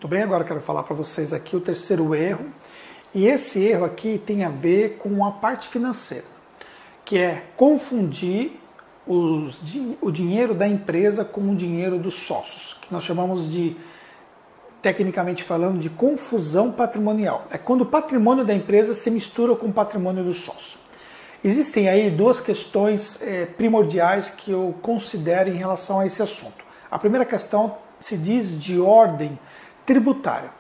Tudo bem? Agora eu quero falar para vocês aqui o terceiro erro. E esse erro aqui tem a ver com a parte financeira, que é confundir o dinheiro da empresa com o dinheiro dos sócios, que nós chamamos de, tecnicamente falando, de confusão patrimonial. É quando o patrimônio da empresa se mistura com o patrimônio do sócio. Existem aí duas questões primordiais que eu considero em relação a esse assunto. A primeira questão se diz de ordem tributária.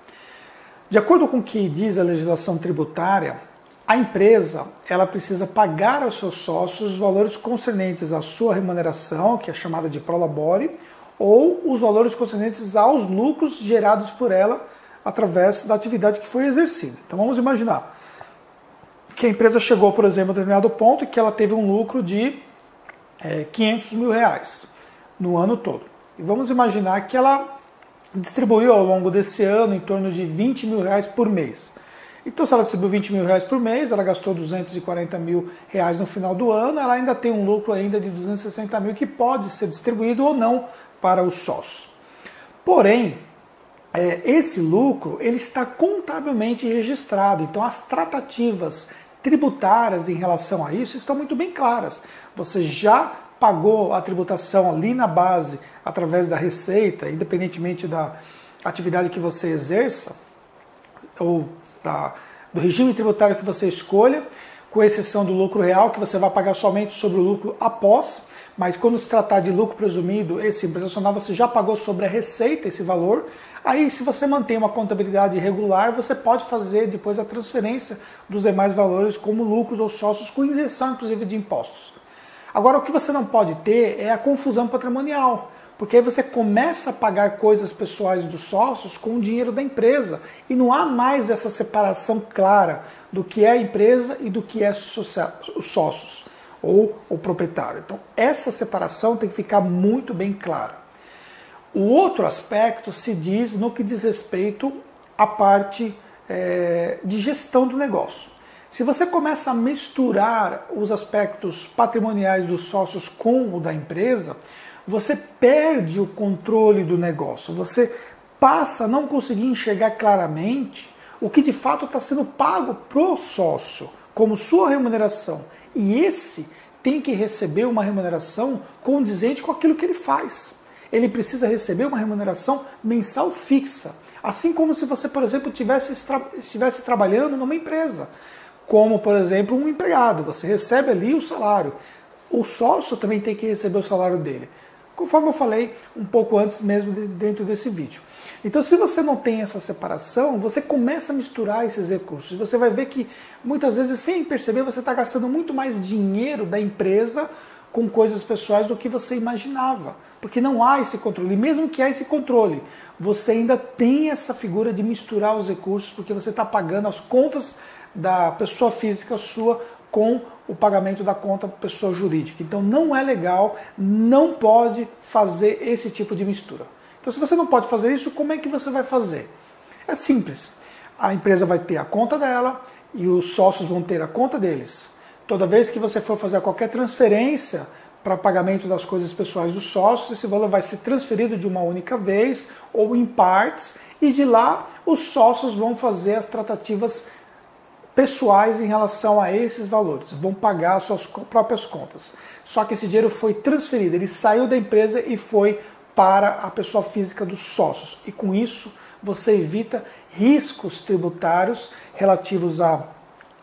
De acordo com o que diz a legislação tributária, a empresa ela precisa pagar aos seus sócios os valores concernentes à sua remuneração, que é chamada de prolabore, ou os valores concernentes aos lucros gerados por ela através da atividade que foi exercida. Então vamos imaginar que a empresa chegou, por exemplo, a determinado ponto e que ela teve um lucro de 500 mil reais no ano todo. E vamos imaginar que ela distribuiu ao longo desse ano em torno de 20 mil reais por mês. Então, se ela distribuiu 20 mil reais por mês, ela gastou 240 mil reais no final do ano, ela ainda tem um lucro ainda de 260 mil que pode ser distribuído ou não para os sócios. Porém, esse lucro ele está contabilmente registrado, então as tratativas tributárias em relação a isso estão muito bem claras. Você já pagou a tributação ali na base, através da receita, independentemente da atividade que você exerça, ou do regime tributário que você escolha, com exceção do lucro real, que você vai pagar somente sobre o lucro após, mas quando se tratar de lucro presumido e simples nacional, você já pagou sobre a receita esse valor. Aí, se você mantém uma contabilidade regular, você pode fazer depois a transferência dos demais valores como lucros ou sócios, com isenção, inclusive, de impostos. Agora, o que você não pode ter é a confusão patrimonial, porque aí você começa a pagar coisas pessoais dos sócios com o dinheiro da empresa e não há mais essa separação clara do que é a empresa e do que é os sócios ou o proprietário. Então, essa separação tem que ficar muito bem clara. O outro aspecto se diz no que diz respeito à parte de gestão do negócio. Se você começa a misturar os aspectos patrimoniais dos sócios com o da empresa, você perde o controle do negócio. Você passa a não conseguir enxergar claramente o que de fato está sendo pago para o sócio como sua remuneração. E esse tem que receber uma remuneração condizente com aquilo que ele faz. Ele precisa receber uma remuneração mensal fixa. Assim como se você, por exemplo, estivesse trabalhando numa empresa. Como, por exemplo, um empregado. Você recebe ali o salário. O sócio também tem que receber o salário dele. Conforme eu falei um pouco antes mesmo dentro desse vídeo. Então, se você não tem essa separação, você começa a misturar esses recursos. Você vai ver que, muitas vezes, sem perceber, você está gastando muito mais dinheiro da empresa com coisas pessoais do que você imaginava. Porque não há esse controle. E mesmo que há esse controle, você ainda tem essa figura de misturar os recursos, porque você está pagando as contas da pessoa física sua com o pagamento da conta pessoa jurídica. Então não é legal, não pode fazer esse tipo de mistura. Então se você não pode fazer isso, como é que você vai fazer? É simples. A empresa vai ter a conta dela e os sócios vão ter a conta deles. Toda vez que você for fazer qualquer transferência para pagamento das coisas pessoais dos sócios, esse valor vai ser transferido de uma única vez ou em partes, e de lá os sócios vão fazer as tratativas pessoais em relação a esses valores, vão pagar as suas próprias contas. Só que esse dinheiro foi transferido, ele saiu da empresa e foi para a pessoa física dos sócios. E com isso você evita riscos tributários relativos à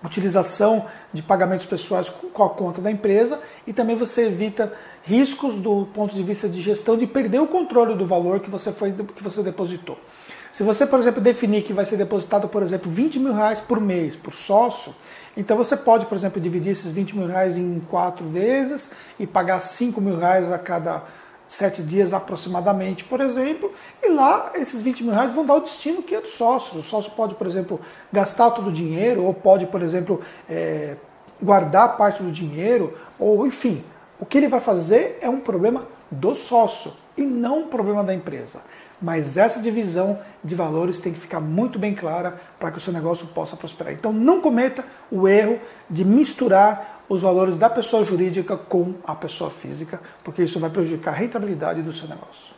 utilização de pagamentos pessoais com a conta da empresa, e também você evita riscos do ponto de vista de gestão de perder o controle do valor que você depositou. Se você, por exemplo, definir que vai ser depositado, por exemplo, 20 mil reais por mês por sócio, então você pode, por exemplo, dividir esses 20 mil reais em 4 vezes e pagar 5 mil reais a cada 7 dias aproximadamente, por exemplo, e lá esses 20 mil reais vão dar o destino que é do sócio. O sócio pode, por exemplo, gastar todo o dinheiro, ou pode, por exemplo, guardar parte do dinheiro, ou enfim, o que ele vai fazer é um problema do sócio e não um problema da empresa. Mas essa divisão de valores tem que ficar muito bem clara para que o seu negócio possa prosperar. Então não cometa o erro de misturar os valores da pessoa jurídica com a pessoa física, porque isso vai prejudicar a rentabilidade do seu negócio.